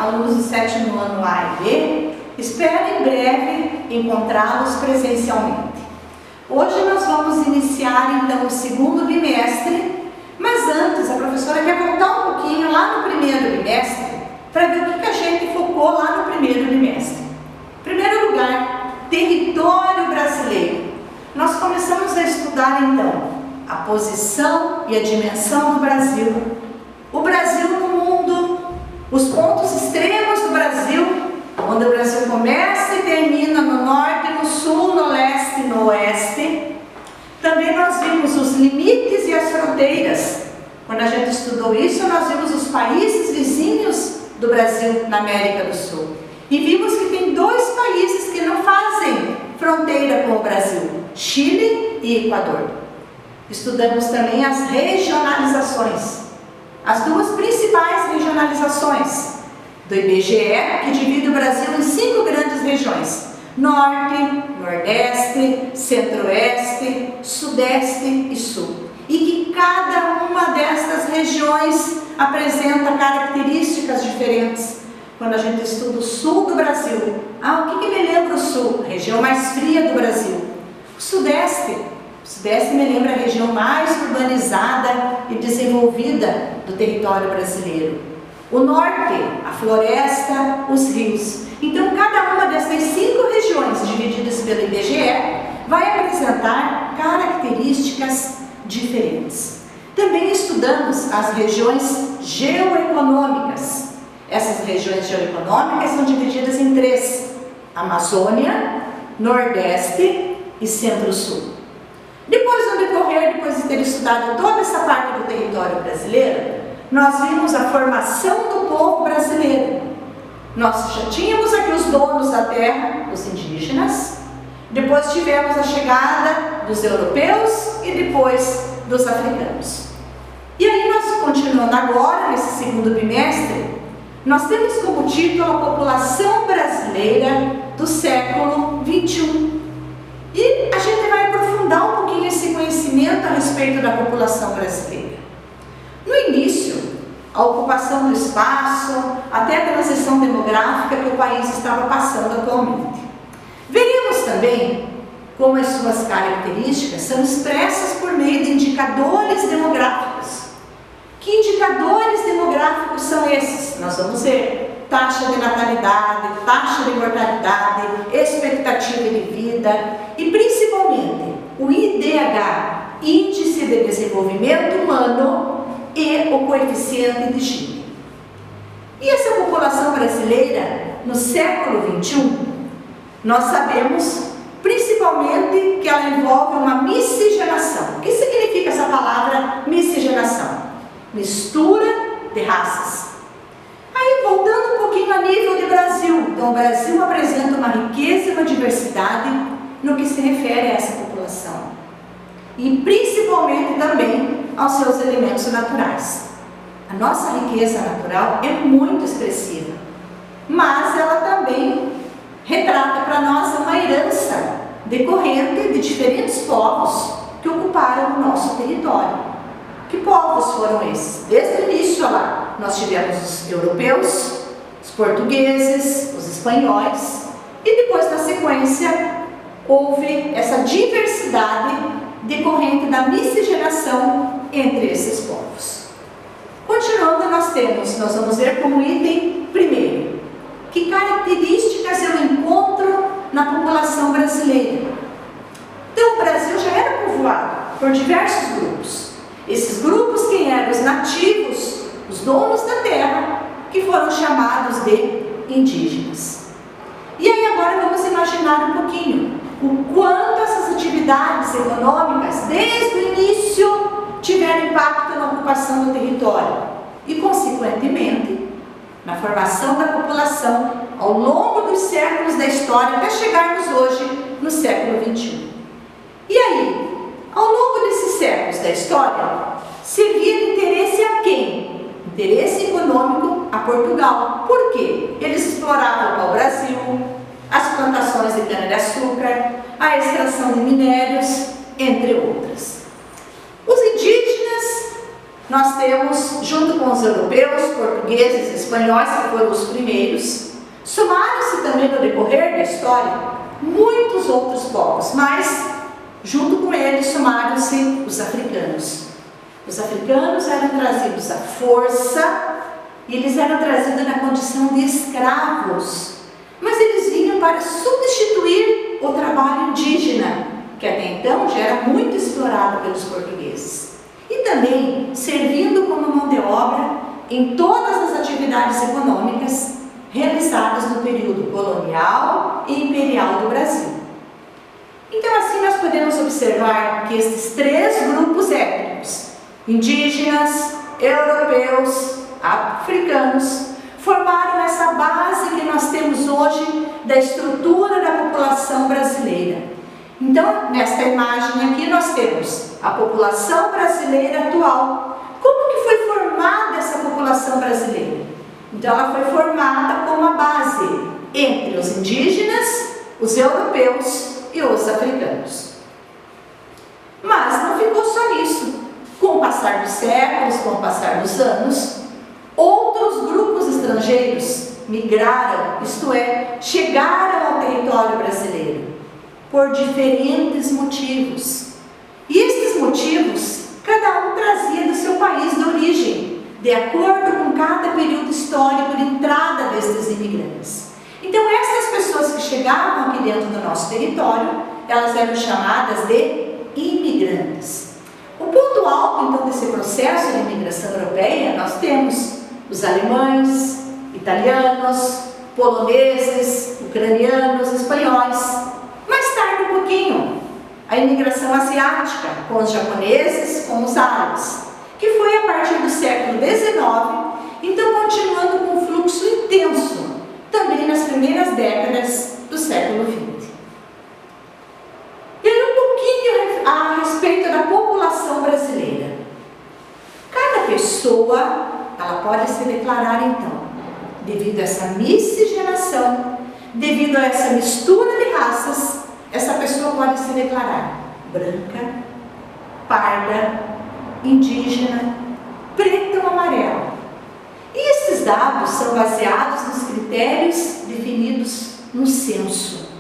alunos do 7º ano A e B, espero em breve encontrá-los presencialmente. Hoje nós vamos iniciar então o 2º bimestre, mas antes a professora quer voltar um pouquinho lá no 1º bimestre para ver o que a gente focou lá no 1º bimestre. Em primeiro lugar, território brasileiro. Nós começamos a estudar então a posição e a dimensão do Brasil, o Brasil no mundo, os pontos extremos do Brasil, onde o Brasil começa e termina no norte, no sul, no leste e no oeste. Também nós vimos os limites e as fronteiras. Quando a gente estudou isso, nós vimos os países vizinhos do Brasil na América do Sul. E vimos que tem 2 países que não fazem fronteira com o Brasil, Chile e Equador. Estudamos também as regionalizações, as 2 principais regionalizações do IBGE, que divide o Brasil em 5 grandes regiões: Norte, Nordeste, Centro-Oeste, Sudeste e Sul. E que cada uma destas regiões apresenta características diferentes. Quando a gente estuda o sul do Brasil, o que me lembra o sul? A região mais fria do Brasil. O Sudeste me lembra a região mais urbanizada e desenvolvida do território brasileiro. O Norte, a floresta, os rios. Então, cada uma dessas 5 regiões divididas pelo IBGE vai apresentar características diferentes. Também estudamos as regiões geoeconômicas. Essas regiões geoeconômicas são divididas em 3: Amazônia, Nordeste e Centro-Sul. Depois de ter estudado toda essa parte do território brasileiro, nós vimos a formação do povo brasileiro. Nós já tínhamos aqui os donos da terra, os indígenas, depois tivemos a chegada dos europeus e depois dos africanos. E aí nós, continuando agora, nesse 2º bimestre, nós temos como título a população brasileira do século XXI. E a gente vai aprofundar um pouquinho esse conhecimento a respeito da população brasileira. No início, a ocupação do espaço, até a transição demográfica que o país estava passando atualmente. Veremos também como as suas características são expressas por meio de indicadores demográficos. Que indicadores demográficos são esses? Nós vamos ver taxa de natalidade, taxa de mortalidade, expectativa de vida e principalmente o IDH, Índice de Desenvolvimento Humano, e o coeficiente de Gini. E essa população brasileira no século XXI, nós sabemos principalmente que ela envolve uma miscigenação. O que significa essa palavra miscigenação? Mistura de raças. Aí, voltando um pouquinho a nível de Brasil, então o Brasil apresenta uma riqueza e uma diversidade no que se refere a essa população. E principalmente também aos seus elementos naturais. A nossa riqueza natural é muito expressiva, mas ela também retrata para nós uma herança decorrente de diferentes povos que ocuparam o nosso território. Que povos foram esses? Desde o início lá, nós tivemos os europeus, os portugueses, os espanhóis, e depois, na sequência, houve essa diversidade decorrente da miscigenação entre esses povos. Continuando, nós vamos ver como item primeiro, que características eu encontro na população brasileira. Então, o Brasil já era povoado por diversos grupos. Esses grupos, quem eram os nativos, os donos da terra, que foram chamados de indígenas. E aí agora vamos imaginar um pouquinho o quanto essas atividades econômicas, desde o início, tiveram impacto na ocupação do território e, consequentemente, na formação da população ao longo dos séculos da história, até chegarmos hoje no século XXI. E aí, ao longo desses séculos da história, servia de interesse a quem? Interesse econômico a Portugal. Por quê? Eles exploravam o pau-brasil, as plantações de cana-de-açúcar, a extração de minérios, entre outras. Os indígenas nós temos, junto com os europeus, portugueses, espanhóis, que foram os primeiros, somaram-se também no decorrer da história muitos outros povos, mas junto com eles somaram-se os africanos. Os africanos eram trazidos à força e eles eram trazidos na condição de escravos, mas eles vinham para substituir o trabalho indígena, que até então já era muito explorado pelos portugueses, e também servindo como mão de obra em todas as atividades econômicas realizadas no período colonial e imperial do Brasil. Então, assim nós podemos observar que esses três grupos étnicos, indígenas, europeus, africanos, formaram essa base que nós temos hoje da estrutura da população brasileira. Então, nesta imagem aqui nós temos a população brasileira atual. Como que foi formada essa população brasileira? Então, ela foi formada como a base entre os indígenas, os europeus e os africanos. Mas não ficou só nisso. Com o passar dos séculos, com o passar dos anos, outros grupos estrangeiros migraram, isto é, chegaram ao território brasileiro por diferentes motivos. E estes motivos, cada um trazia do seu país de origem, de acordo com cada período histórico de entrada destes imigrantes. Então, essas pessoas que chegavam aqui dentro do nosso território, elas eram chamadas de imigrantes. O ponto alto, então, desse processo de imigração europeia, nós temos os alemães, italianos, poloneses, ucranianos, espanhóis. Mais tarde, um pouquinho, a imigração asiática, com os japoneses, com os árabes, que foi a partir do século XIX, então continuando com um fluxo intenso, também nas primeiras décadas do século XX. E aí um pouquinho a respeito da população brasileira. Cada pessoa, ela pode se declarar então, devido a essa miscigenação, devido a essa mistura de raças, essa pessoa pode se declarar branca, parda, indígena, preta ou amarela. E esses dados são baseados nos critérios definidos no censo.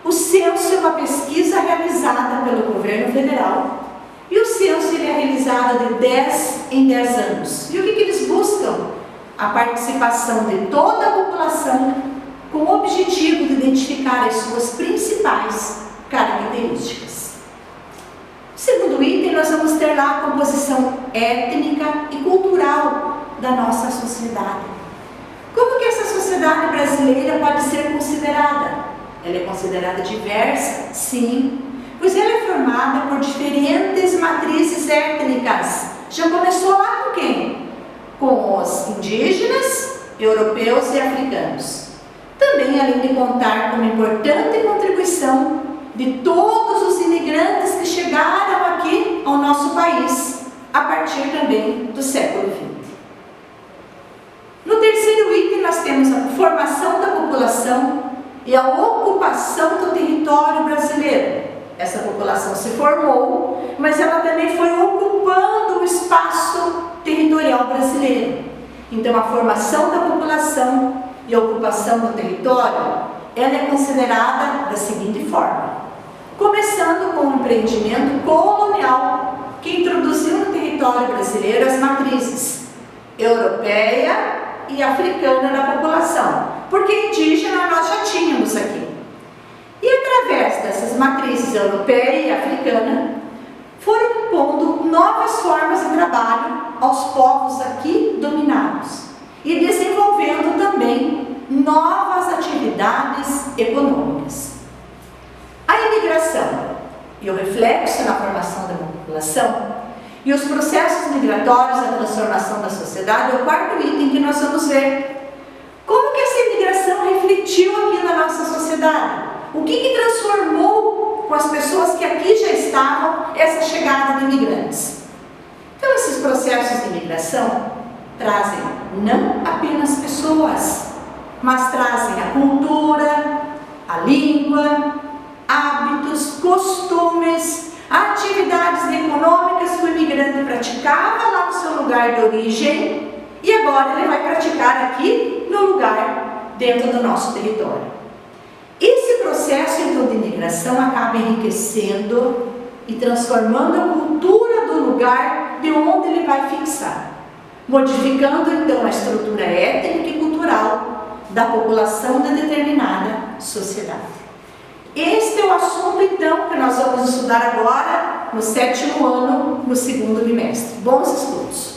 O censo é uma pesquisa realizada pelo governo federal e o censo ele é realizado de 10 em 10 anos. E o que eles buscam? A participação de toda a população com o objetivo de identificar as suas principais características. No segundo item, nós vamos ter lá a composição étnica e cultural da nossa sociedade. Como que essa sociedade brasileira pode ser considerada? Ela é considerada diversa? Sim, pois ela é formada por diferentes matrizes étnicas. Já começou lá com quem? Com os indígenas, europeus e africanos. Também, além de contar com uma importante contribuição de todos os imigrantes que chegaram aqui ao nosso país, a partir também do século XX. No terceiro item, nós temos a formação da população e a ocupação do território brasileiro. Essa população se formou, mas ela também foi ocupando o espaço territorial brasileiro. Então, a formação da população e a ocupação do território, ela é considerada da seguinte forma. Começando com o empreendimento colonial, que introduziu no território brasileiro as matrizes europeia e africana da população, porque indígena nós já tínhamos aqui. E através dessas matrizes europeia e africana, foram impondo novas formas de trabalho aos povos aqui dominados e desenvolvendo também novas atividades econômicas. A imigração e o reflexo na formação da população e os processos migratórios da transformação da sociedade é o quarto item que nós vamos ver. Como que essa imigração refletiu aqui na nossa sociedade? O que transformou com as pessoas que aqui já estavam essa chegada de imigrantes? Então, esses processos de imigração trazem não apenas pessoas, mas trazem a cultura, a língua, hábitos, costumes, atividades econômicas que o imigrante praticava lá no seu seu lugar de origem e agora ele vai praticar aqui no lugar dentro do nosso território. Esse processo então de imigração acaba enriquecendo e transformando a cultura do lugar de onde ele vai fixar, modificando então a estrutura étnica e cultural da população de determinada sociedade. Este é o assunto então que nós vamos estudar agora no 7º ano, no 2º bimestre. Bons estudos!